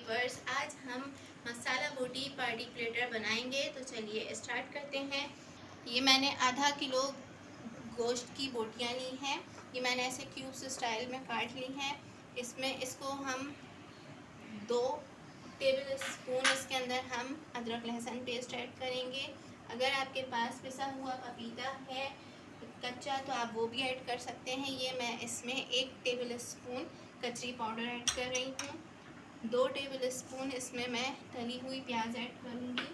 Viewers, आज हम मसाला बोटी पार्टी प्लेटर बनाएंगे। तो चलिए स्टार्ट करते हैं। ये मैंने आधा किलो गोश्त की बोटियाँ ली हैं। ये मैंने ऐसे क्यूब्स स्टाइल में काट ली हैं। इसको हम 2 टेबल स्पून इसके अंदर हम अदरक लहसुन पेस्ट ऐड करेंगे। अगर आपके पास पिसा हुआ पपीता है कच्चा तो आप वो भी ऐड कर सकते हैं। ये मैं इसमें 1 टेबल स्पून कचरी पाउडर ऐड कर रही हूँ। 2 टेबल स्पून इसमें मैं तली हुई प्याज ऐड करूँगी।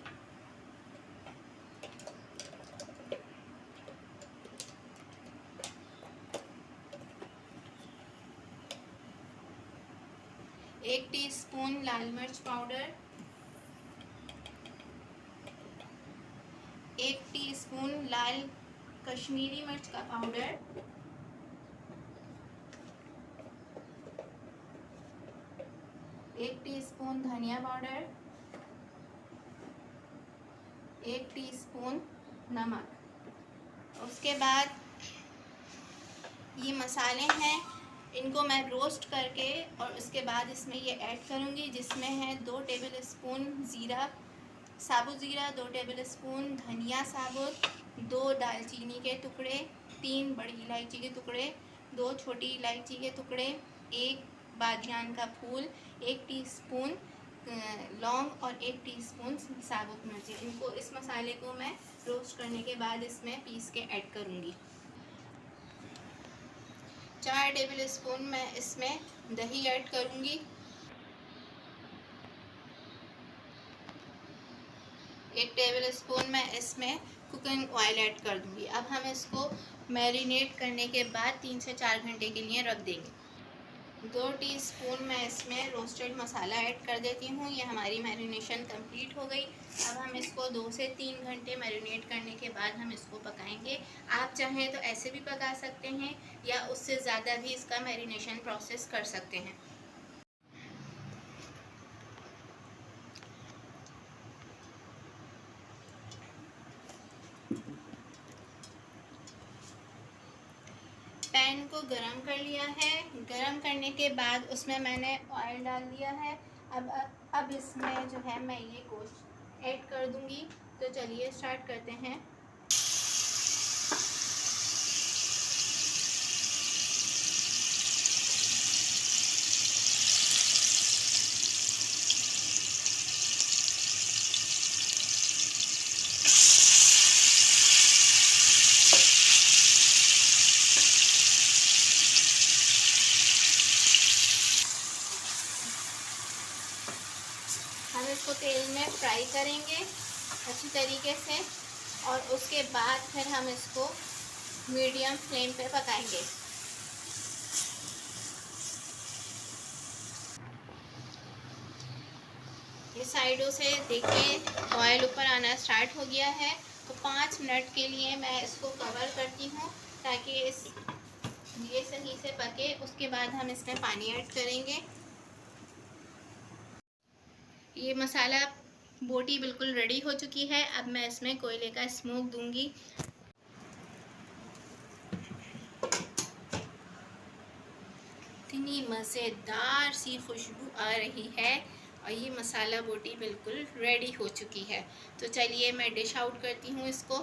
एक टीस्पून लाल मिर्च पाउडर, 1 टीस्पून लाल कश्मीरी मिर्च का पाउडर, 1 टीस्पून धनिया पाउडर, 1 टीस्पून नमक। उसके बाद ये मसाले हैं, इनको मैं रोस्ट करके और उसके बाद इसमें ये ऐड करूँगी, जिसमें है 2 टेबल स्पून ज़ीरा, साबुत ज़ीरा, 2 टेबल स्पून धनिया साबुत, 2 दालचीनी के टुकड़े, 3 बड़ी इलायची के टुकड़े, 2 छोटी इलायची के टुकड़े, 1 बादियान का फूल, 1 टीस्पून लौंग और 1 टीस्पून साबुत मिर्ची। इनको इस मसाले को मैं रोस्ट करने के बाद इसमें पीस के ऐड करूँगी। 4 टेबल स्पून मैं इसमें दही ऐड करूँगी। 1 टेबल स्पून मैं इसमें कुकिंग ऑयल ऐड कर दूँगी। अब हम इसको मैरिनेट करने के बाद 3 से 4 घंटे के लिए रख देंगे। 2 टीस्पून मैं इसमें रोस्टेड मसाला ऐड कर देती हूँ। ये हमारी मैरिनेशन कंप्लीट हो गई। अब हम इसको 2 से 3 घंटे मैरिनेट करने के बाद हम इसको पकाएंगे। आप चाहें तो ऐसे भी पका सकते हैं या उससे ज़्यादा भी इसका मैरिनेशन प्रोसेस कर सकते हैं। पैन को गरम कर लिया है। गरम करने के बाद उसमें मैंने ऑयल डाल दिया है। अब इसमें जो है मैं ये गोश्त ऐड कर दूंगी। तो चलिए स्टार्ट करते हैं। हम इसको तेल में फ्राई करेंगे अच्छी तरीके से और उसके बाद फिर हम इसको मीडियम फ्लेम पे पकाएंगे। ये साइडों से देखिए ऑयल ऊपर आना स्टार्ट हो गया है। तो 5 मिनट के लिए मैं इसको कवर करती हूँ ताकि ये सही से पके। उसके बाद हम इसमें पानी ऐड करेंगे। ये मसाला बोटी बिल्कुल रेडी हो चुकी है। अब मैं इसमें कोयले का स्मोक दूंगी। इतनी मज़ेदार सी खुशबू आ रही है और ये मसाला बोटी बिल्कुल रेडी हो चुकी है। तो चलिए मैं डिश आउट करती हूँ इसको।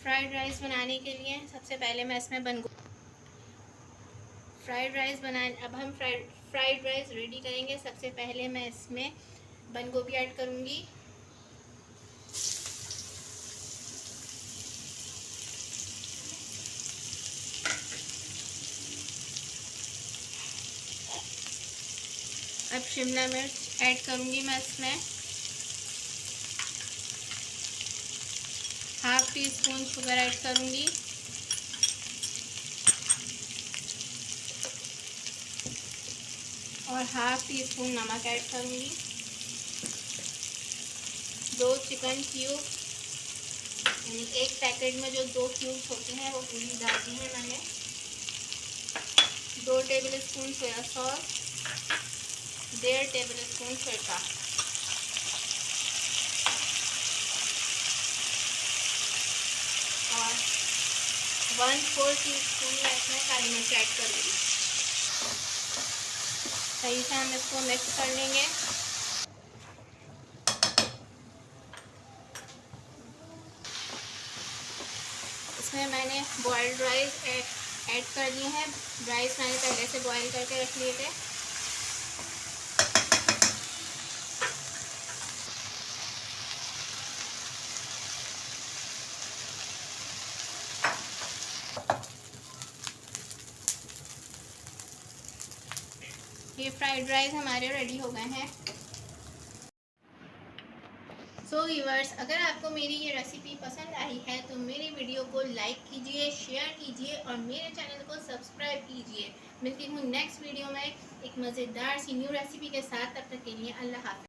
फ्राइड राइस बनाने के लिए सबसे पहले मैं इसमें फ्राइड राइस अब हम फ्राइड राइस रेडी करेंगे। सबसे पहले मैं इसमें बंद गोभी ऐड करूँगी। अब शिमला मिर्च ऐड करूँगी मैं इसमें। 1/2 टीस्पून शुगर ऐड करूँगी। और 1/2 टीस्पून नमक ऐड करूँगी। 2 चिकन क्यूब, यानी एक पैकेट में जो 2 क्यूब्स होते हैं वो पूरी डाल दी है मैंने। 2 table spoon soya sauce, 1.5 table spoon सिरका और 1/4 टीस्पून मैं इसमें काली मिर्च ऐड करूँगी। सही से हम इसको मिक्स कर लेंगे। इसमें मैंने बॉइल्ड राइस ऐड कर दिए हैं। राइस मैंने पहले से बॉईल करके रख लिए थे। ये फ्राइड राइस हमारे रेडी हो गए हैं। सो व्यूअर्स, अगर आपको मेरी ये रेसिपी पसंद आई है तो मेरी वीडियो को लाइक कीजिए, शेयर कीजिए और मेरे चैनल को सब्सक्राइब कीजिए। मिलती हूँ नेक्स्ट वीडियो में एक मज़ेदार सी न्यू रेसिपी के साथ। तब तक के लिए अल्लाह हाफ़िज़।